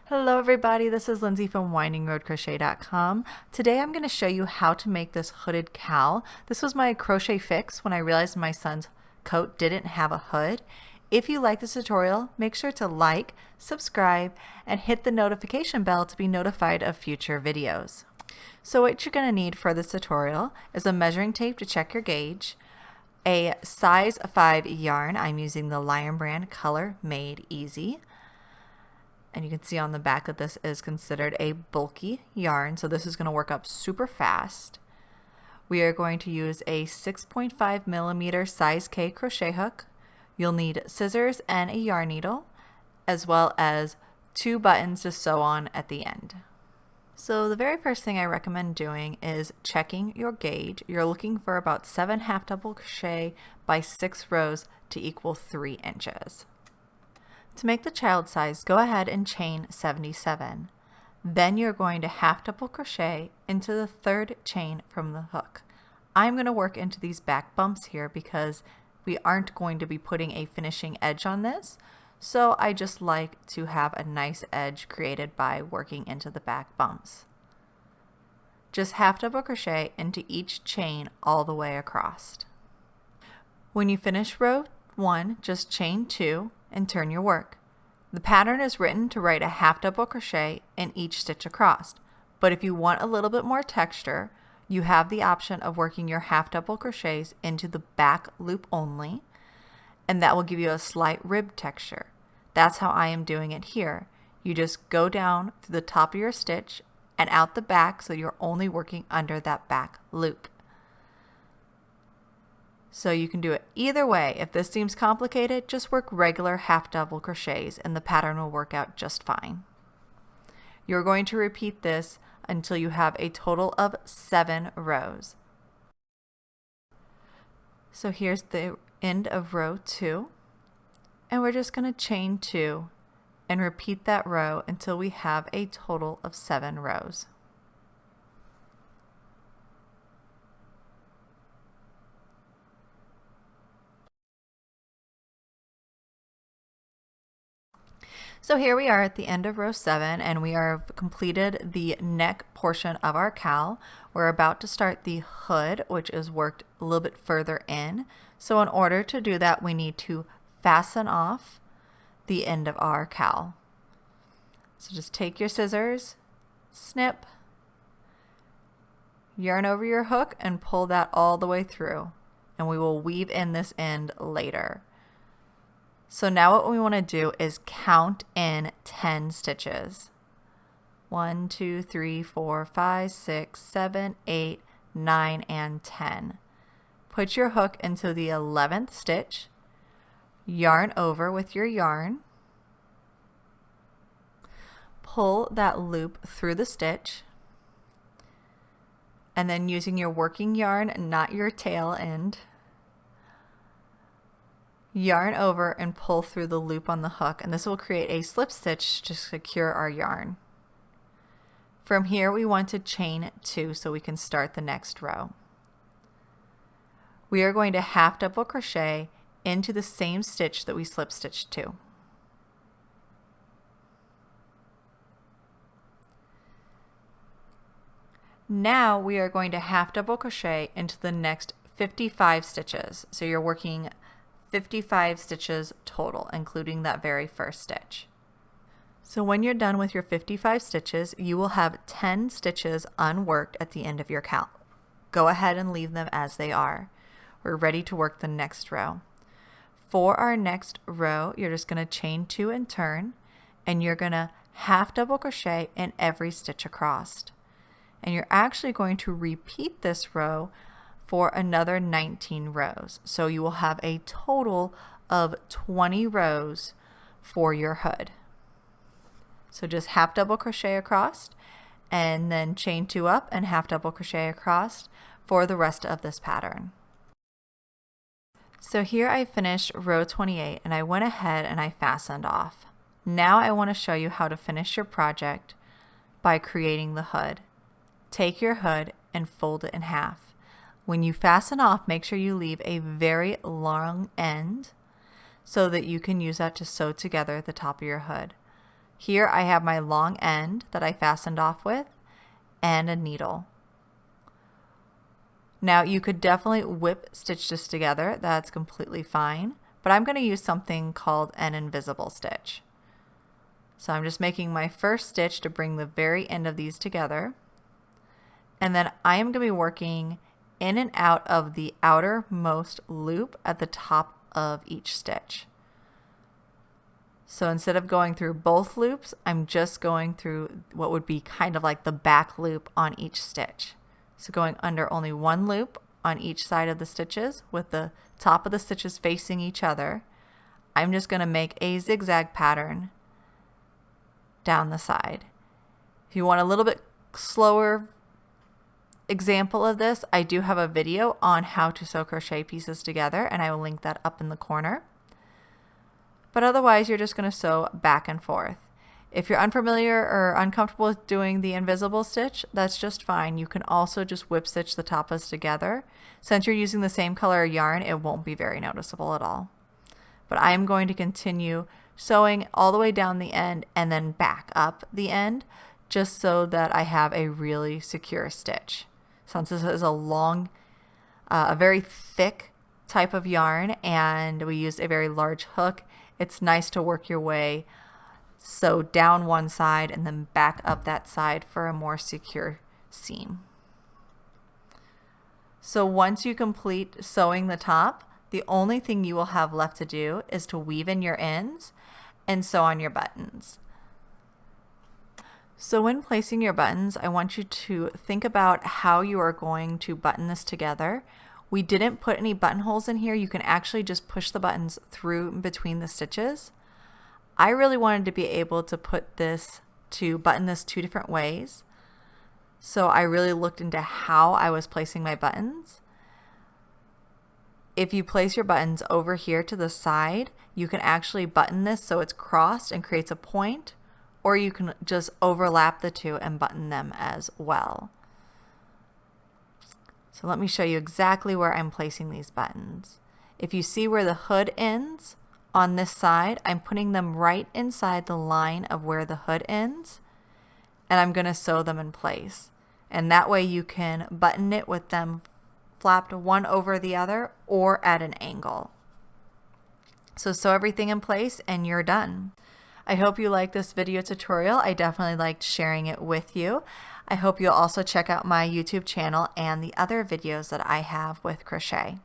Hello everybody, this is Lindsay from windingroadcrochet.com. Today I'm going to show you how to make this hooded cowl. This was my crochet fix when I realized my son's coat didn't have a hood. If you like this tutorial, make sure to like, subscribe, and hit the notification bell to be notified of future videos. So what you're going to need for this tutorial is a measuring tape to check your gauge, a size 5 yarn. I'm using the Lion brand Color Made Easy. And you can see on the back that this is considered a bulky yarn, so this is going to work up super fast. We are going to use a 6.5 millimeter size K crochet hook. You'll need scissors and a yarn needle, as well as 2 buttons to sew on at the end. So the very first thing I recommend doing is checking your gauge. You're looking for about 7 half double crochet by 6 rows to equal 3 inches. To make the child size, go ahead and chain 77. Then you're going to half double crochet into the 3rd chain from the hook. I'm going to work into these back bumps here because we aren't going to be putting a finishing edge on this, so I just like to have a nice edge created by working into the back bumps. Just half double crochet into each chain all the way across. When you finish row 1, just chain 2 and turn your work. The pattern is written to write a half double crochet in each stitch across, but if you want a little bit more texture, you have the option of working your half double crochets into the back loop only, and that will give you a slight rib texture. That's how I am doing it here. You just go down through the top of your stitch and out the back, so you're only working under that back loop. So you can do it either way. If this seems complicated, just work regular half double crochets and the pattern will work out just fine. You're going to repeat this until you have a total of 7 rows. So here's the end of row 2, and we're just going to chain 2 and repeat that row until we have a total of 7 rows. So here we are at the end of row 7, and we have completed the neck portion of our cowl. We're about to start the hood, which is worked a little bit further in. So in order to do that, we need to fasten off the end of our cowl. So just take your scissors, snip, yarn over your hook, and pull that all the way through. And we will weave in this end later. So now what we want to do is count in 10 stitches. 1, 2, 3, 4, 5, 6, 7, 8, 9, and 10. Put your hook into the 11th stitch, yarn over with your yarn, pull that loop through the stitch, and then using your working yarn, not your tail end, yarn over and pull through the loop on the hook, and this will create a slip stitch to secure our yarn. From here we want to chain 2 so we can start the next row. We are going to half double crochet into the same stitch that we slip stitched to. Now we are going to half double crochet into the next 55 stitches. So you're working 55 stitches total, including that very first stitch. So when you're done with your 55 stitches, you will have 10 stitches unworked at the end of your cowl. Go ahead and leave them as they are. We're ready to work the next row. For our next row, you're just going to chain 2 and turn, and you're going to half double crochet in every stitch across. And you're actually going to repeat this row for another 19 rows. So you will have a total of 20 rows for your hood. So just half double crochet across and then chain 2 up and half double crochet across for the rest of this pattern. So here I finished row 28 and I went ahead and I fastened off. Now I want to show you how to finish your project by creating the hood. Take your hood and fold it in half. When you fasten off, make sure you leave a very long end so that you can use that to sew together the top of your hood. Here I have my long end that I fastened off with and a needle. Now you could definitely whip stitch this together, that's completely fine, but I'm going to use something called an invisible stitch. So I'm just making my first stitch to bring the very end of these together, and then I am going to be working in and out of the outermost loop at the top of each stitch. So instead of going through both loops, I'm just going through what would be kind of like the back loop on each stitch. So going under only one loop on each side of the stitches with the top of the stitches facing each other, I'm just going to make a zigzag pattern down the side. If you want a little bit slower example of this, I do have a video on how to sew crochet pieces together, and I will link that up in the corner. But otherwise, you're just going to sew back and forth. If you're unfamiliar or uncomfortable with doing the invisible stitch, that's just fine. You can also just whip stitch the tapas together. Since you're using the same color yarn, it won't be very noticeable at all. But I am going to continue sewing all the way down the end and then back up the end, just so that I have a really secure stitch. Since this is a long, a very thick type of yarn, and we used a very large hook, it's nice to work your way sew down one side and then back up that side for a more secure seam. So once you complete sewing the top, the only thing you will have left to do is to weave in your ends and sew on your buttons. So when placing your buttons, I want you to think about how you are going to button this together. We didn't put any buttonholes in here. You can actually just push the buttons through between the stitches. I really wanted to be able to button this two different ways. So I really looked into how I was placing my buttons. If you place your buttons over here to the side, you can actually button this so it's crossed and creates a point, or you can just overlap the two and button them as well. So let me show you exactly where I'm placing these buttons. If you see where the hood ends on this side, I'm putting them right inside the line of where the hood ends, and I'm going to sew them in place. And that way you can button it with them flapped one over the other or at an angle. So sew everything in place and you're done. I hope you liked this video tutorial. I definitely liked sharing it with you. I hope you'll also check out my YouTube channel and the other videos that I have with crochet.